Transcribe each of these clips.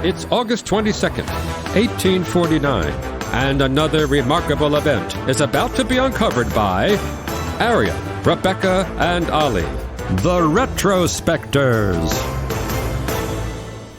It's August 22nd, 1849, and another remarkable event is about to be uncovered by Arion, Rebecca, and Olly, the Retrospectors.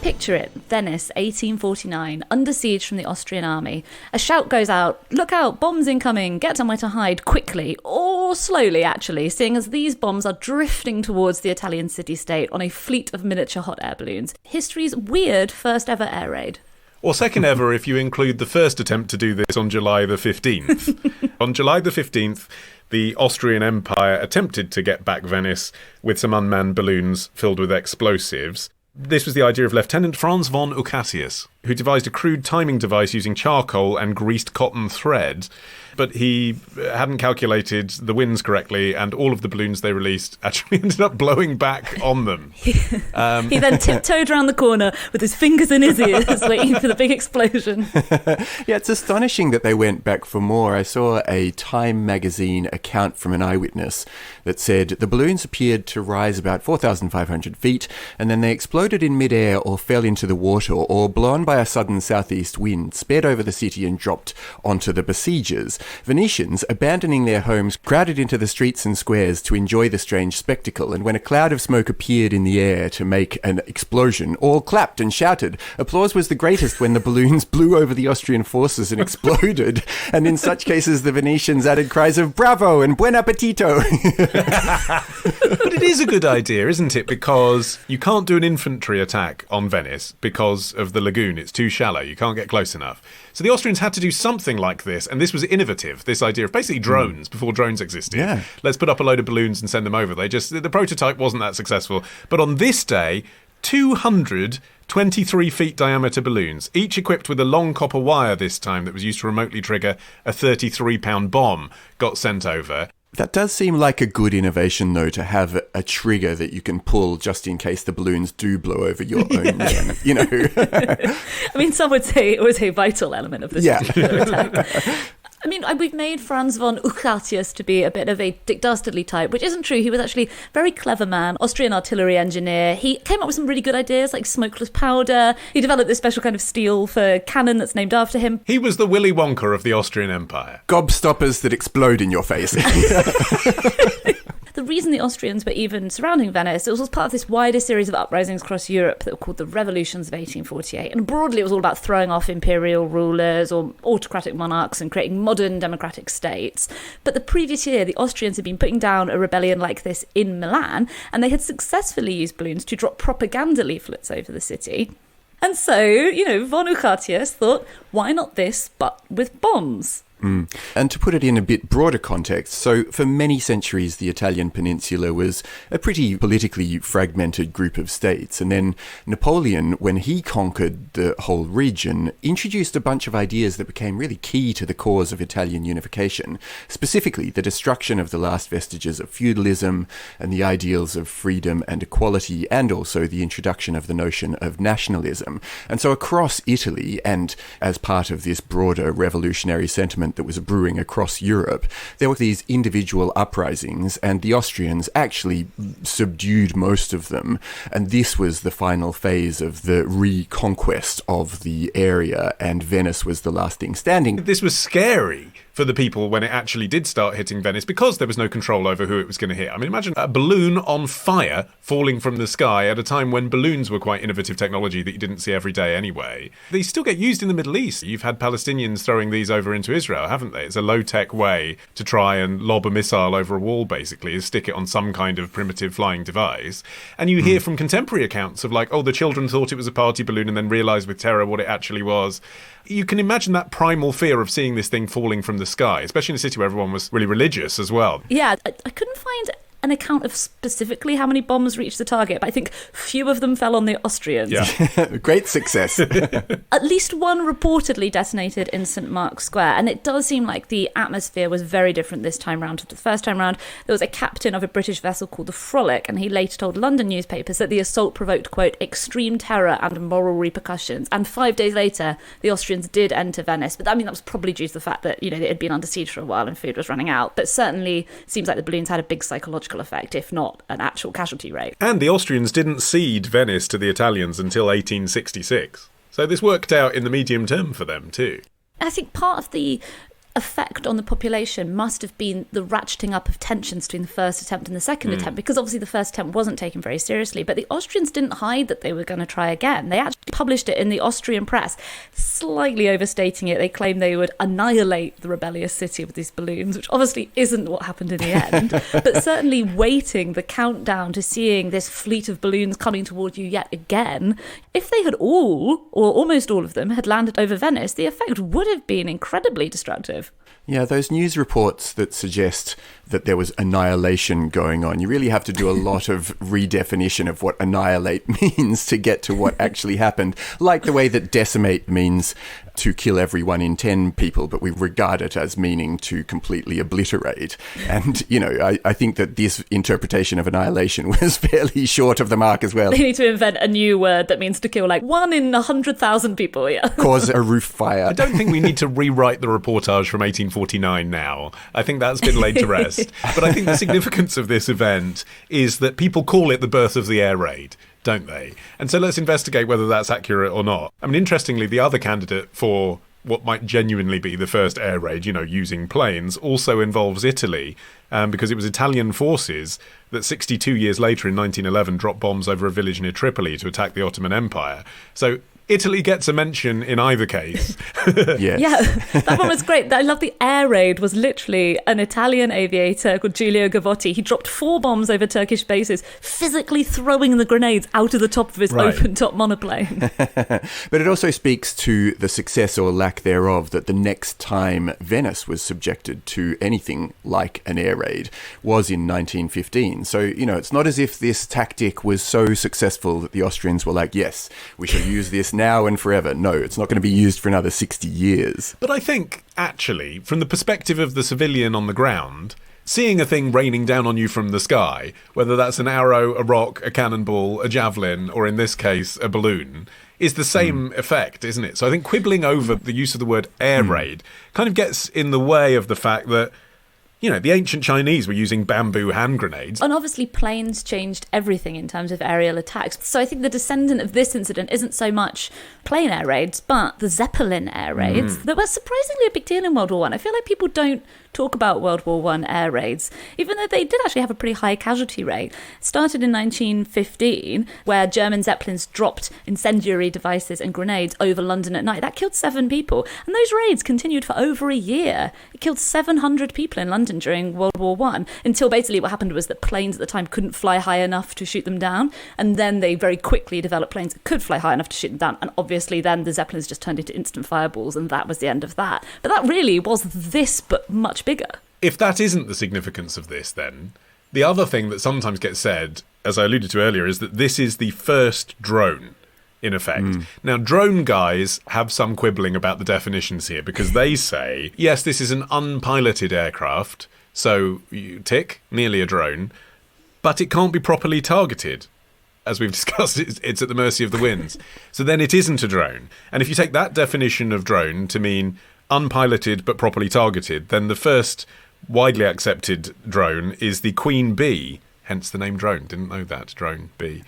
Picture it, Venice, 1849, under siege from the Austrian Army. A shout goes out, "Look out, bombs incoming, get somewhere to hide quickly," or slowly actually, seeing as these bombs are drifting towards the Italian city-state on a fleet of miniature hot air balloons. History's weird first ever air raid. Or second ever if you include the first attempt to do this on July the 15th. On July the 15th, the Austrian Empire attempted to get back Venice with some unmanned balloons filled with explosives. This was the idea of Lieutenant Franz von Ucasius, who devised a crude timing device using charcoal and greased cotton thread. But he hadn't calculated the winds correctly, and all of the balloons they released actually ended up blowing back on them. He then tiptoed around the corner with his fingers in his ears, waiting for the big explosion. Yeah, it's astonishing that they went back for more. I saw a Time magazine account from an eyewitness that said the balloons appeared to rise about 4,500 feet, and then they exploded in midair or fell into the water, or blown by a sudden southeast wind, sped over the city and dropped onto the besiegers. Venetians, abandoning their homes, crowded into the streets and squares to enjoy the strange spectacle, and when a cloud of smoke appeared in the air to make an explosion, all clapped and shouted. Applause was the greatest when the balloons blew over the Austrian forces and exploded, and in such cases the Venetians added cries of "Bravo" and "Buon appetito." But it is a good idea, isn't it? Because you can't do an infantry attack on Venice because of the lagoon. It's too shallow. You can't get close enough. So the Austrians had to do something like this, and this was innovative, this idea of basically drones before drones existed. Yeah. Let's put up a load of balloons and send them over. The prototype wasn't that successful. But on this day, 223 feet diameter balloons, each equipped with a long copper wire this time that was used to remotely trigger a 33-pound bomb, got sent over. That does seem like a good innovation, though, to have a trigger that you can pull just in case the balloons do blow over your own men, you know. I mean, some would say it was a vital element of this particular attack. I mean, we've made Franz von Ucasius to be a bit of a Dick Dastardly type, which isn't true. He was actually a very clever man, Austrian artillery engineer. He came up with some really good ideas, like smokeless powder. He developed this special kind of steel for cannon that's named after him. He was the Willy Wonka of the Austrian Empire. Gobstoppers that explode in your face. The reason the Austrians were even surrounding Venice, it was part of this wider series of uprisings across Europe that were called the Revolutions of 1848. And broadly, it was all about throwing off imperial rulers or autocratic monarchs and creating modern democratic states. But the previous year, the Austrians had been putting down a rebellion like this in Milan, and they had successfully used balloons to drop propaganda leaflets over the city. And so, von Ucasius thought, why not this, but with bombs? And to put it in a bit broader context, so for many centuries the Italian peninsula was a pretty politically fragmented group of states, and then Napoleon, when he conquered the whole region, introduced a bunch of ideas that became really key to the cause of Italian unification, specifically the destruction of the last vestiges of feudalism and the ideals of freedom and equality, and also the introduction of the notion of nationalism. And so across Italy, and as part of this broader revolutionary sentiment that was brewing across Europe, there were these individual uprisings, and the Austrians actually subdued most of them, and this was the final phase of the reconquest of the area, and Venice was the last thing standing. This was scary for the people when it actually did start hitting Venice, because there was no control over who it was going to hit. I mean, imagine a balloon on fire falling from the sky at a time when balloons were quite innovative technology that you didn't see every day anyway. They still get used in the Middle East. You've had Palestinians throwing these over into Israel, haven't they? It's a low-tech way to try and lob a missile over a wall, basically, is stick it on some kind of primitive flying device. And you hear from contemporary accounts of like, oh, the children thought it was a party balloon and then realised with terror what it actually was. You can imagine that primal fear of seeing this thing falling from the sky, especially in a city where everyone was really religious as well. Yeah, I couldn't find an account of specifically how many bombs reached the target, but I think few of them fell on the Austrians. Yeah. Great success. At least one reportedly detonated in St. Mark's Square, and it does seem like the atmosphere was very different this time round to the first time round. There was a captain of a British vessel called the Frolic, and he later told London newspapers that the assault provoked, quote, extreme terror and moral repercussions. And 5 days later, the Austrians did enter Venice, but I mean, that was probably due to the fact that, it had been under siege for a while and food was running out. But certainly seems like the balloons had a big psychological effect, if not an actual casualty rate. And the Austrians didn't cede Venice to the Italians until 1866. So this worked out in the medium term for them too. I think part of the effect on the population must have been the ratcheting up of tensions between the first attempt and the second attempt, because obviously the first attempt wasn't taken very seriously, but the Austrians didn't hide that they were going to try again. They actually published it in the Austrian press, slightly overstating it. They claimed they would annihilate the rebellious city with these balloons, which obviously isn't what happened in the end, but certainly waiting the countdown to seeing this fleet of balloons coming toward you yet again. If they had all, or almost all of them, had landed over Venice, the effect would have been incredibly destructive. Yeah, those news reports that suggest that there was annihilation going on, you really have to do a lot of redefinition of what annihilate means to get to what actually happened. Like the way that decimate means to kill everyone in 10 people, but we regard it as meaning to completely obliterate. And, you know, I think that this interpretation of annihilation was fairly short of the mark as well. They need to invent a new word that means to kill like 1 in 100,000 people, yeah. Cause a roof fire. I don't think we need to rewrite the reportage from 1849 now. I think that's been laid to rest. But I think the significance of this event is that people call it the birth of the air raid, don't they? And so let's investigate whether that's accurate or not. I mean, interestingly, the other candidate for what might genuinely be the first air raid, you know, using planes, also involves Italy, because it was Italian forces that 62 years later in 1911 dropped bombs over a village near Tripoli to attack the Ottoman Empire. So Italy gets a mention in either case. Yes. Yeah, that one was great. I love the air raid was literally an Italian aviator called Giulio Gavotti. He dropped 4 bombs over Turkish bases, physically throwing the grenades out of the top of his open-top monoplane. But it also speaks to the success or lack thereof that the next time Venice was subjected to anything like an air raid was in 1915. So, you know, it's not as if this tactic was so successful that the Austrians were like, yes, we shall use this now and forever. No, it's not going to be used for another 60 years. But I think, actually, from the perspective of the civilian on the ground, seeing a thing raining down on you from the sky, whether that's an arrow, a rock, a cannonball, a javelin, or in this case, a balloon, is the same effect, isn't it? So I think quibbling over the use of the word air raid kind of gets in the way of the fact that, you know, the ancient Chinese were using bamboo hand grenades. And obviously planes changed everything in terms of aerial attacks. So I think the descendant of this incident isn't so much plane air raids, but the Zeppelin air raids that were surprisingly a big deal in World War I. I feel like people don't talk about World War I air raids, even though they did actually have a pretty high casualty rate. It started in 1915, where German Zeppelins dropped incendiary devices and grenades over London at night. That killed 7 people. And those raids continued for over a year. It killed 700 people in London during World War I, until basically what happened was that planes at the time couldn't fly high enough to shoot them down. And then they very quickly developed planes that could fly high enough to shoot them down. And obviously then the Zeppelins just turned into instant fireballs, and that was the end of that. But that really was this, but much bigger. If that isn't the significance of this, then the other thing that sometimes gets said, as I alluded to earlier, is that this is the first drone, in effect. Now, drone guys have some quibbling about the definitions here, because they say, yes, this is an unpiloted aircraft, so you tick, nearly a drone, but it can't be properly targeted. As we've discussed, it's at the mercy of the winds. So then it isn't a drone. And if you take that definition of drone to mean unpiloted but properly targeted, then the first widely accepted drone is the Queen Bee, hence the name drone. Didn't know that, drone bee.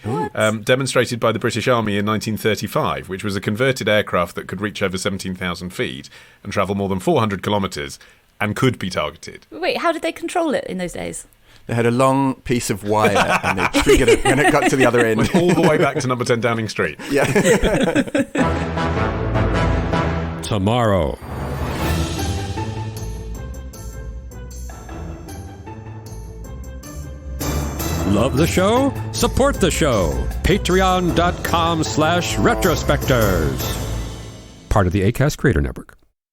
Demonstrated by the British Army in 1935, which was a converted aircraft that could reach over 17,000 feet and travel more than 400 kilometres and could be targeted. Wait, how did they control it in those days? They had a long piece of wire and they triggered it when it got to the other end. Went all the way back to number 10 Downing Street. Yeah. Tomorrow. Love the show? Support the show. Patreon.com/retrospectors. Part of the Acast Creator Network.